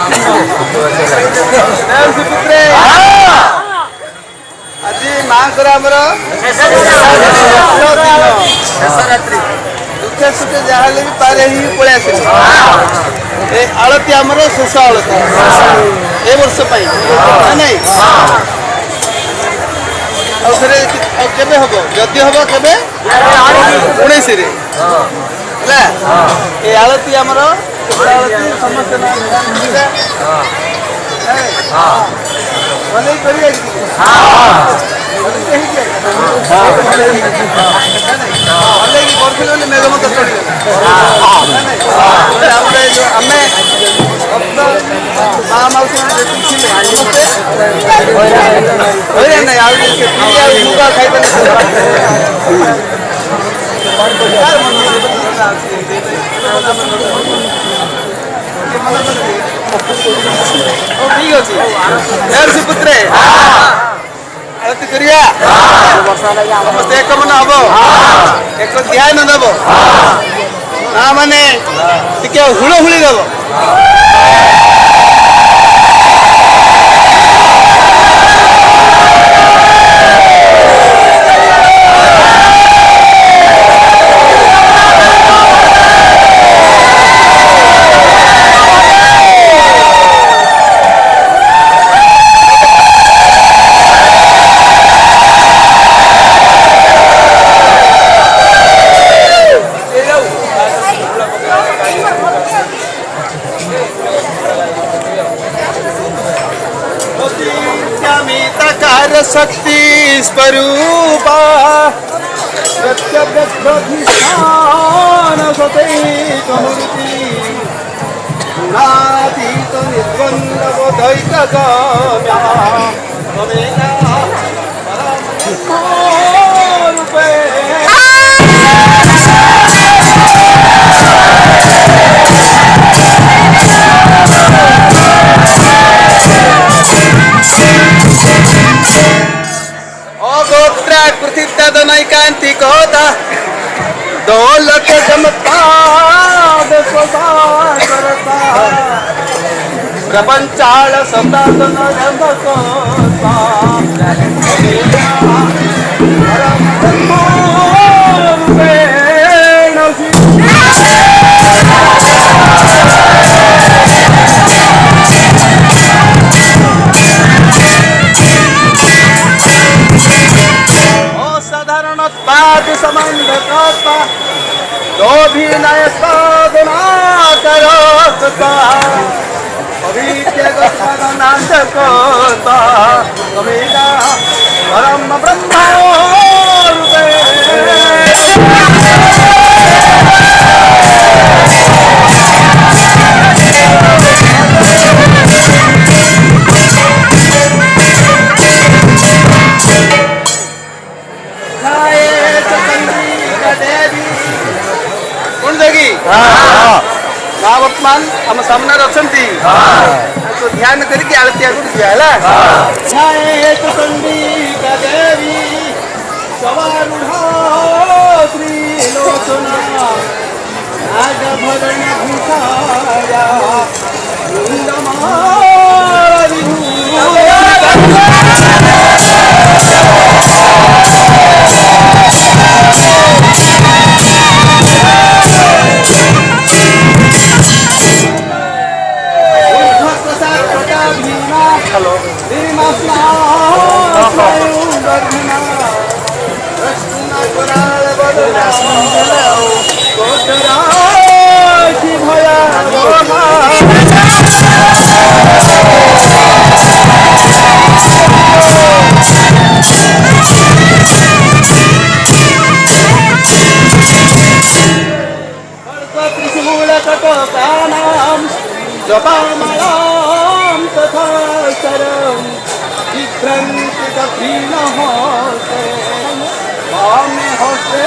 आज माँकर आमर दुखे सुखे जहाँ भी पारे ही पलि आस आलती आमर शेष आलती ए वर्ष नहीं केबे हम जदि हम केबे 19 ए आलती आमर समस्त भले कर मेघमत माँ मौसी खाई ठीक अच्छे सुपुत्रे आरती करिया समस्त एक मन हम एक ध्यान दब ना माने टिके हुलहुली दब शक्ति स्वरूपा प्रत्यभिष्ठान सतैकमूर्ति गुणातीत निर्द्वन्द्व बोधैक गम्या त्वमेका परमरूपे नैकांतिक होता दौलत चमत्कार करता प्रपंचाल संदान समन्वयकर्ता लोभिनय साधना करता अविद्यगनाशकर्ता त्वमेका परम ब्रह्मरूपे वर्तमान हम सामने अच्छा तो ध्यान करके आरती आगे दिया है देवी जपामलाम तथा शरम विभ्रंति कठिन होते में होते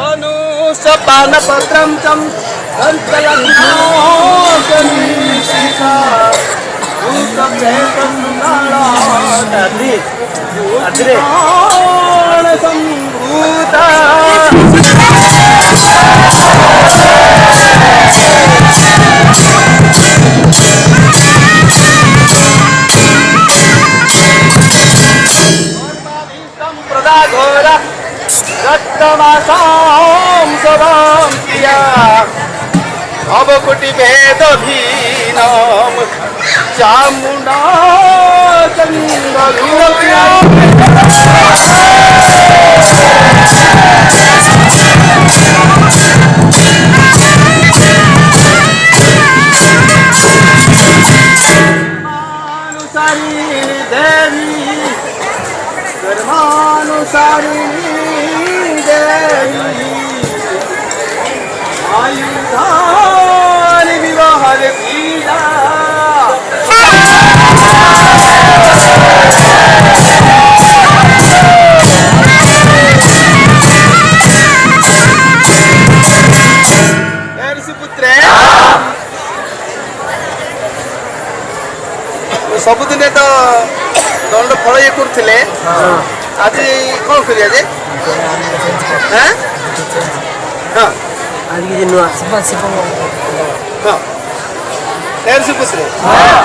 अनुसपान पत्रम चम घोरा रक्तमासां सभां किया अवकुटि भेद भीनम चामुंडा धर्मानुसारिणी देवी आयुधानि विवाहर पीड़ा पुत्रे सबुदिन तो दंड फल ये करते आज कौन करिया जे हाँ हाँ आज की नुआ हाँ पुत्रे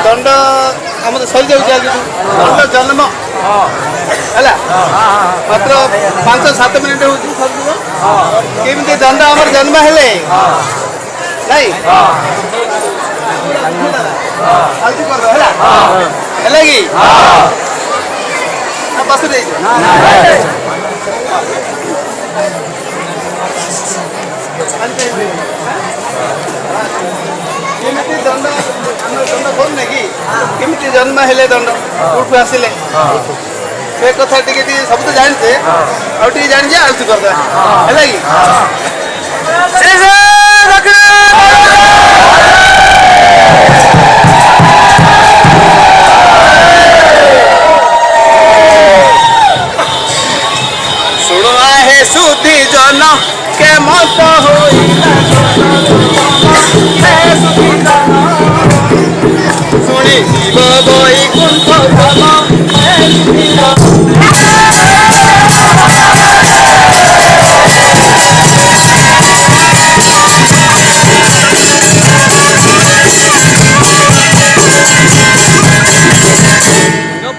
दंड आम तो सरी जाऊँ दंड जन्म है मात्र 5-7 मिनिट हो केमती दंड आम जन्म हेले नहीं है कि बस दंड करूने कि केमी जन्म हेले दंड कौटू आसिले से कथा टी सब तो जानते आगे जानी आलती करदे है कि सुधी जन के मत शुणी शिव बैकुंठ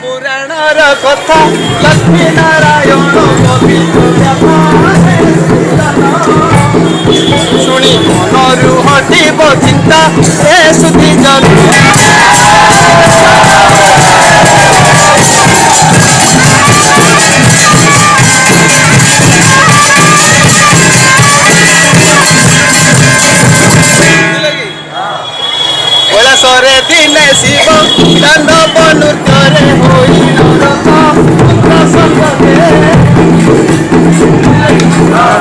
पुराणर कथा लक्ष्मी नारायण शुणी मनरु हटिब चिंता हे सुधी जन कैलासरे दिने शिव दानव नृत्य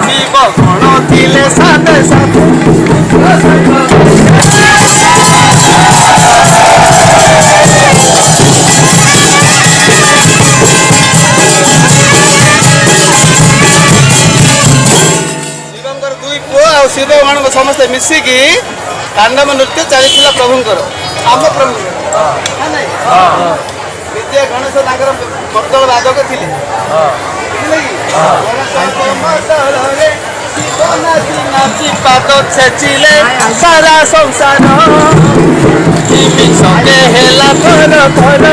शिव गण थिले साधे साधे शिवंकर दुई पुआ और शिव गण समस्ते मिसिकी तांडव नृत्य चली प्रभुंकर आम प्रभु विजय गणेश मर्दल बाधक थे पाद छेचिले सारा संसार संगे हेला घर घर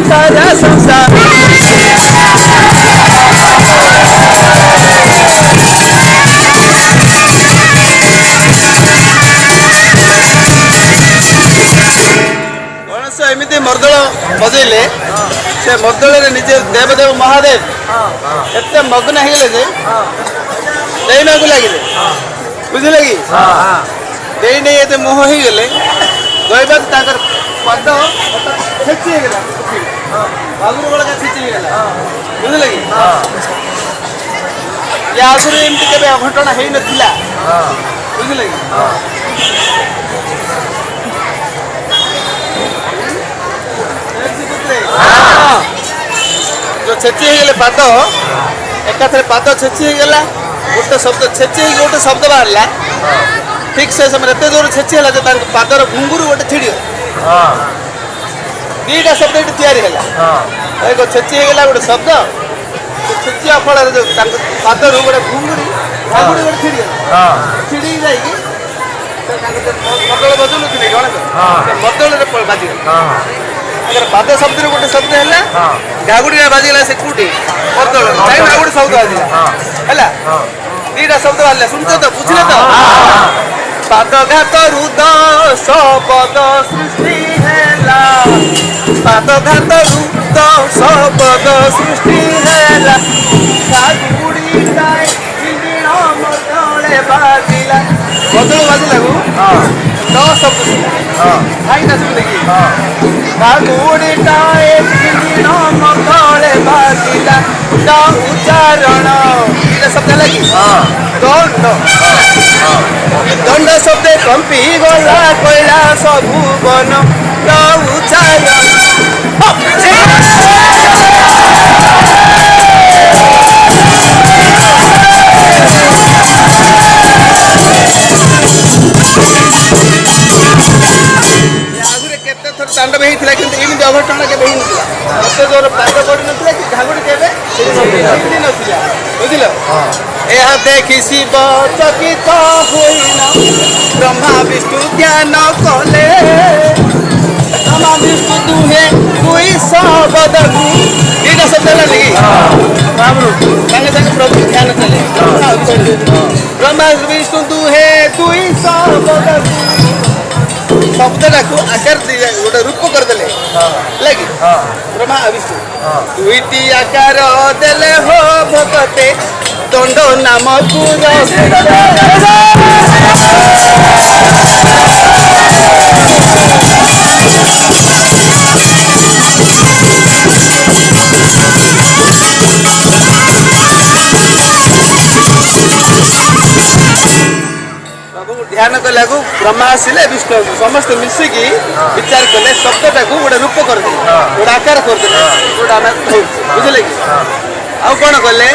सारा संसार एमती मर्दल बजेले से मर्दल निजे देवदेव महादेव एत मग्न होगले देना को लगे बुझे कि देने ये मोह हो गले गईबाद पद छेची गला बागुर बड़ा छेची गला बुझे कि या आगुरी एमती के अघटन हो ना बुझे कि जो छेची गले पाद एकाथरे पाद छेची गला गोटे शब्द छेची गोटे शब्द बाहर ठीक से समय एत जोर छेची है पादर घुंगुर गोटे छिड़ दीटा शब्द ये तैयारी है एक छेची होगा गोटे शब्द छेचिया फल जो पादर गोटे घुंगुरी घागुड़ी गोटे छिड़ी जाइए मदल बदलू गणेश मदल बाजिगला अगर पाद शब्द गोटे शब्द है घागुड़ी बाजिगला से कूटी मदल गोटे शब्द बाजिला है दीटा शब्द बाहर शुणते तो बुझले तो पाद घात रुद शपद सृष्टि है पाद घात रुद शपद सृष्टि है घागुड़ी मदले बाजिला मदल बाजिला को द शब्द खाईना सुन देखिए घागुड़ी मदले बाजिला द उच्चारण शब्द लगी दंड दंड शब्द कंपी गला कैलास भुवन उच्चारण तांडव होता कि एमती अघटना के मत जोर पाद पड़ ना कि घागुड़ी के बुझल यह देखी शिव चकित होइना ब्रह्मा विष्णु ज्ञान कले ब्रह्मा विष्णु दुहे दुई शब्द ये शब्द लगी संगे संगे प्रभु ध्यान चले ब्रह्मा विष्णु दुहे दुई शब्द शब्द आकार गोटे रूप करदे लगी ब्रह्मा विष्णु दुईटी आकार देले हो भगते दंड नाम ध्यान कला ब्रह्मा आसिले विष्णु समस्त मिसिकी विचार कले शब्दटा को गोटे रूप करदे गोटे आकार करदे गोटे बुझले कि आउ कौन कले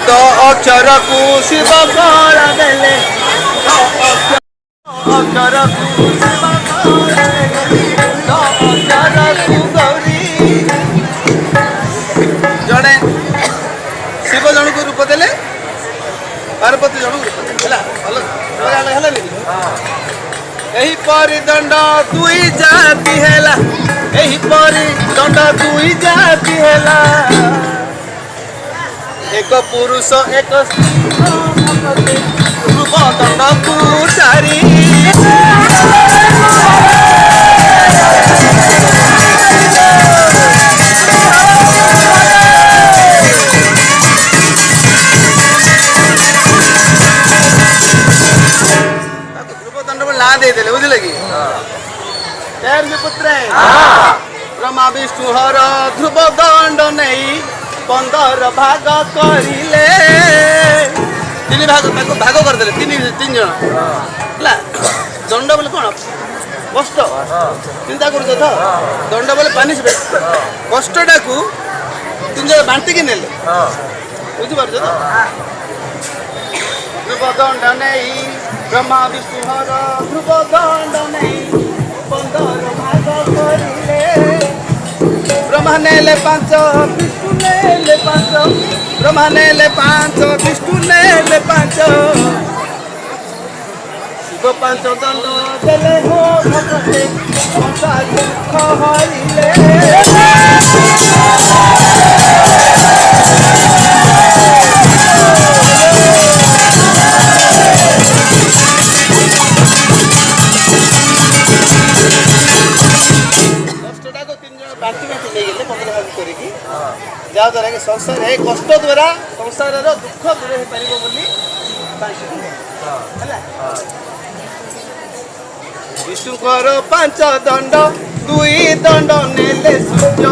तो अक्षर को शिव बल देले अक्षर को शिव गौरी जड़े शिव जन को रूप देले पार्वती जन को रूप देला यही परी दंड दुई जाति हैला यही परी दंड दुई जाति हैला एक पुरुष एक स्त्री रूप दंड को चारी देले बुझले कि पुत्र ब्रह्मा विष्णु हर ध्रुव दंड नहीं 15 भाग करिले 3 भाग भाग करदेले 3 जन है दंड बोले कौन कष्ट चिंता कर दंड बोले पानी कष्टा को 3 जन बांटिकी नेले बुझिपार ध्रुव दंड नहीं ब्रह्मा विष्णु हर ध्रुव दंड नहीं 15 भाग करिले ब्रह्मा नेले 5 विष्णु नेले 5 ब्रह्मा नेले 5 विष्णु नेले 5 शिव 5 दंड देले हो भगते संसार दुख हरिले जहाँद्वारा कि संसार है कष्ट द्वारा संसार दुख दूर हो पार विष्णुकर 5 दंड 2 दंड नेले सूर्य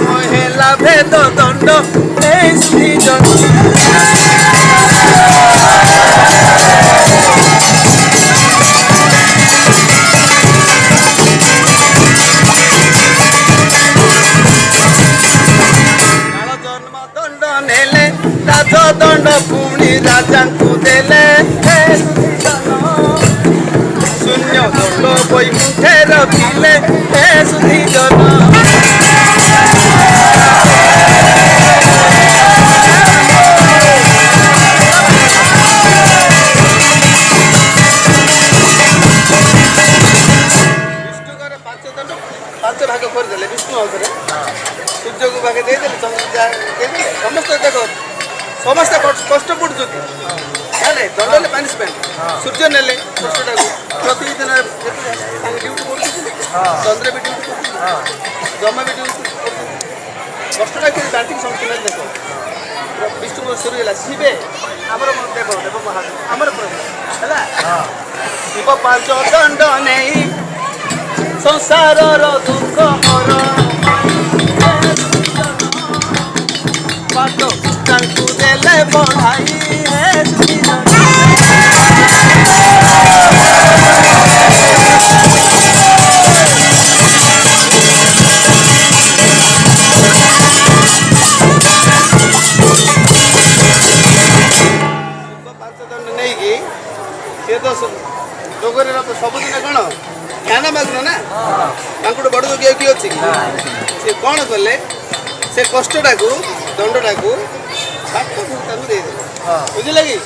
महिला भेद दंड दंड पुणी राजा को देले ଦଣ୍ଡ ବୈକୁଣ୍ଠେ ରଖିଲେ ହେ ସୁଧୀ ଜନ। ବିଷ୍ଣୁଙ୍କର ପାଞ୍ଚ ଭାଗ କରିଦେଲେ ବିଷ୍ଣୁ ଅଂଶରେ ସୂର୍ଯ୍ୟକୁ ଭାଗ ଦେଇଦେଲେ ଦେଇଦେଲେ ସମସ୍ତେ ଦେଖ ସମସ୍ତେ କଷ୍ଟ ପଡୁଛନ୍ତି ହେଲେ ଦଣ୍ଡ ପାନିଶମେଣ୍ଟ ସୂର୍ଯ୍ୟ ନେଲେ କଷ୍ଟଟାକୁ ପ୍ରତିଦିନ ତାଙ୍କ ଡ୍ୟୁଟି କରୁଛନ୍ତି ଚନ୍ଦ୍ର ବି ଡ୍ୟୁଟି କରୁଛନ୍ତି ଜମା ବି ଡ୍ୟୁଟି କରୁଛନ୍ତି କଷ୍ଟଟା କେମିତି ବାଣ୍ଟିକି ସମସ୍ତେ ଦେଖ ବିଷ୍ଣୁ ଶୁରୁ ହେଲା ଶିବେ ଆମର ଦେବ ଦେବ ମହାଦେବ ଆମର ହେଲା ଶିବ ପାଞ୍ଚ ଦଣ୍ଡ ନେଇ ସଂସାରର ଦୁଃଖ ହରଣ ବାଟ ତାଙ୍କୁ ଦେଲେ ବଢ଼ାଇ ନେଇକି ସିଏ ତ ଯୋଗରେ ସବୁଦିନ କ'ଣ ଜ୍ଞାନ ମାଗୁନ ନା ତାଙ୍କଠୁ ବଡ଼ ଯୋଗ୍ୟ କିଏ ଅଛି କି ସେ କ'ଣ କଲେ ସେ କଷ୍ଟଟାକୁ ଦଣ୍ଡଟାକୁ ତାଙ୍କୁ ଦେଇଦେଲେ ବୁଝିଲେ କି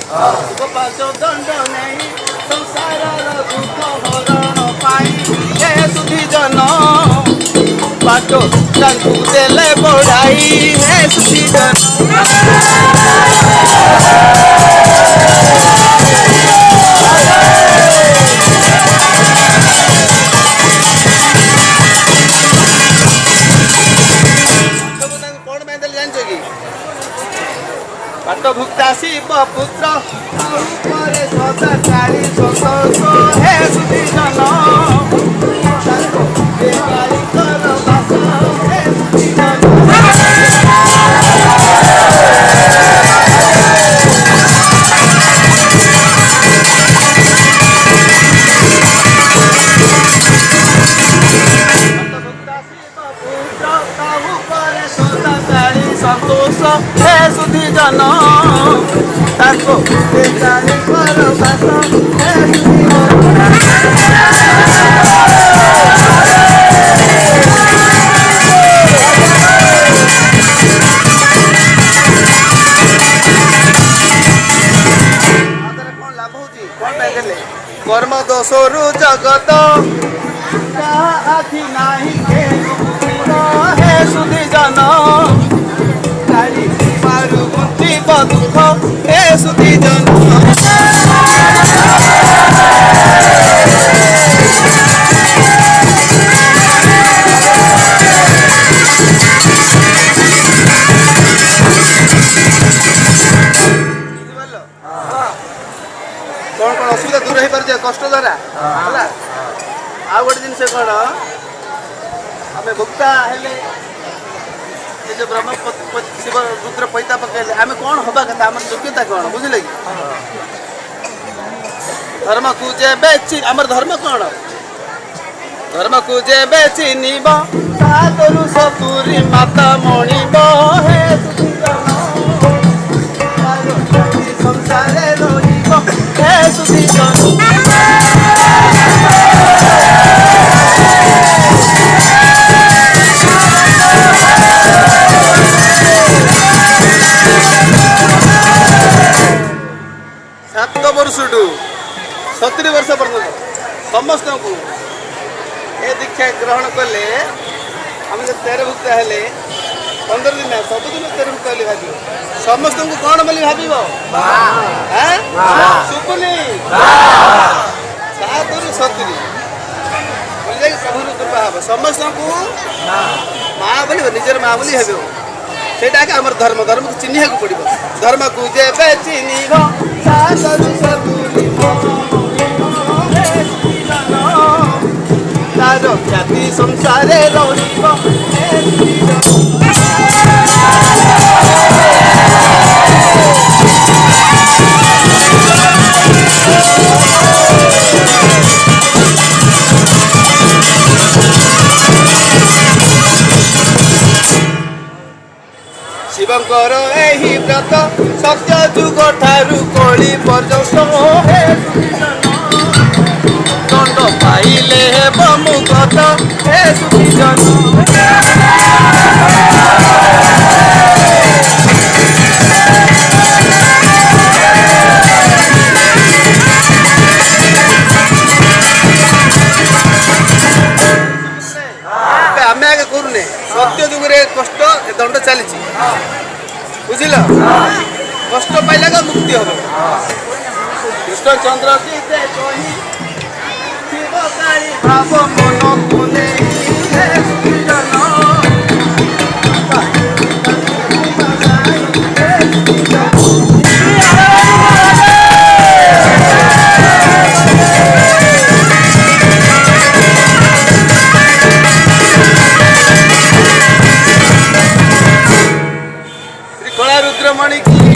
ପାଞ୍ଚ ଦଣ୍ଡ ନେଇ ସଂସାରର ଦୁଃଖ ହରଣ ପାଇଁ ହେ ସୁଧୀ ଜନ ବାଟ ତାଙ୍କୁ ଦେଲେ ବଢ଼ାଇ ହେ ସୁଧୀ ଜନ। ପାଟ ଭୁକ୍ତା ଶିବ ପୁତ୍ର ଉପରେ ସଦା କାଳି ସନ୍ତୋଷ ହେ ସୁଧୀ ଜନ କାଳିଙ୍କର ବାସ ହେ ସୁଧୀ ଜନ। ସନ୍ତୋଷ ହେ ସୁଧୀ ଜନ ତାକୁ କାଳିଙ୍କର ବାସ ହେ ସୁଧୀ କ'ଣ ଲାଭ ହଉଛି କ'ଣ ପାଇଁ ଦେଲେ କର୍ମ ଦୋଷରୁ ଜଗତ ଆଖି ନାହିଁ ହେ ସୁଧୀ ଜନ ମାରୁ ବୁଞ୍ଚିବ ଦୁଃଖ ହେ ସୁଧୀ ଜନ। କ'ଣ କ'ଣ ଅସୁବିଧା ଦୂର ହେଇପାରୁଛି କଷ୍ଟ ଦ୍ୱାରା ହେଲା ଆଉ ଗୋଟେ ଜିନିଷ କ'ଣ ଆମେ ଭୁକ୍ତା ହେଲେ ଏ ଯୋଉ ବ୍ରହ୍ମ ଶିବ ରୁଦ୍ର ପଇତା ପକେଇଲେ ଆମେ କ'ଣ ହବା କଥା ଆମର ଯୋଗ୍ୟତା କ'ଣ ବୁଝିଲେ କି ଧର୍ମକୁ ଯେବେ ଆମର ଧର୍ମ କ'ଣ ଧର୍ମକୁ ଯେବେ ଚିହ୍ନିବ ତାହାରୁ ସତୁରି ମାତା ମଣିବ ହେ ସଂସାରେ ରହିବ ହେ ସୁଧୀ ଜନ। ବର୍ଷଠୁ 70 ବର୍ଷ ପର୍ଯ୍ୟନ୍ତ ସମସ୍ତଙ୍କୁ ଏ ଦୀକ୍ଷା ଗ୍ରହଣ କଲେ ଆମେ ଯଦି ତେରଭୁକ୍ତ ହେଲେ 15 ଦିନ ସବୁଦିନ ତେରଭୁକ୍ତ ବୋଲି ଭାବିବ ସମସ୍ତଙ୍କୁ କ'ଣ ବୋଲି ଭାବିବ ଶୁଭୁନି 7ରୁ 70 ବୋଲି ଯାଇକି ପ୍ରଭୁର କୃପା ହେବ ସମସ୍ତଙ୍କୁ ମା ବୋଲି ନିଜର ମା ବୋଲି ଭାବିବ ସେଇଟା ଆମର ଧର୍ମ ଧର୍ମକୁ ଚିହ୍ନିବାକୁ ପଡ଼ିବ ଧର୍ମକୁ ଯେବେ ଚିହ୍ନିବ ତାର ଖ୍ୟାତି ସଂସାରେ ରହିବ ଶିବଙ୍କର ଏହି ବ୍ରତ ସତ୍ୟ ଯୁଗ ଠାରୁ କଳି ପର୍ଯ୍ୟନ୍ତ ଦଣ୍ଡ ଆମେ ଆଗେ କରୁନେ ସତ୍ୟ ଯୁଗରେ କଷ୍ଟ ଏ ଦଣ୍ଡ ଚାଲିଛି ବୁଝିଲ କଷ୍ଟ ପାଇଲେ ଆଗ ମୁକ୍ତି ହବ କୃଷ୍ଣଚନ୍ଦ୍ର ଗୀତେ କହି ଥିବ କାଳି ଭାବ ମନକୁ ନେଇ ହେ ସୁଜନ कला रुद्रमणि की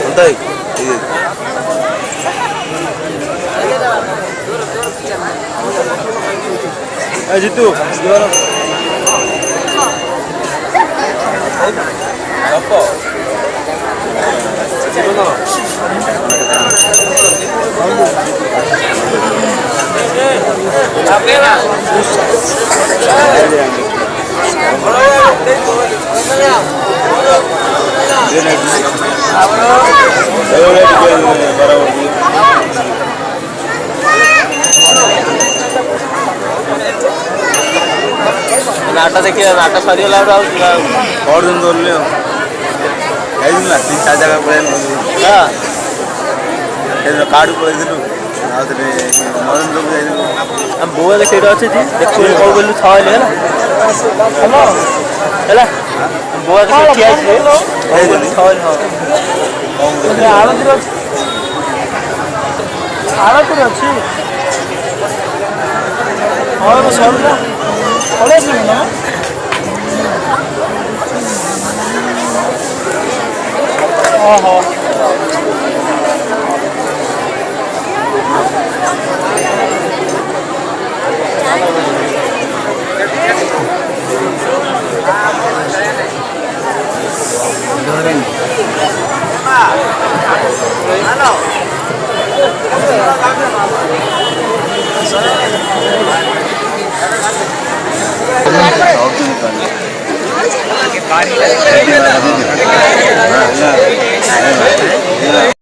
ఉంటాయి ఇది జిత్తు नाटा देखिए नाटा सरीगला और दिन धरले ना 3-4 जगह पड़े काड़ पड़े हम बुआ के सेट अच्छे थी देखो कौ गलु छ ले हेलो हेला बुआ के सेट किया छे कौ गलु छ ले हां आलतिर अछि और सब कॉलेज में ना ओहो हेलो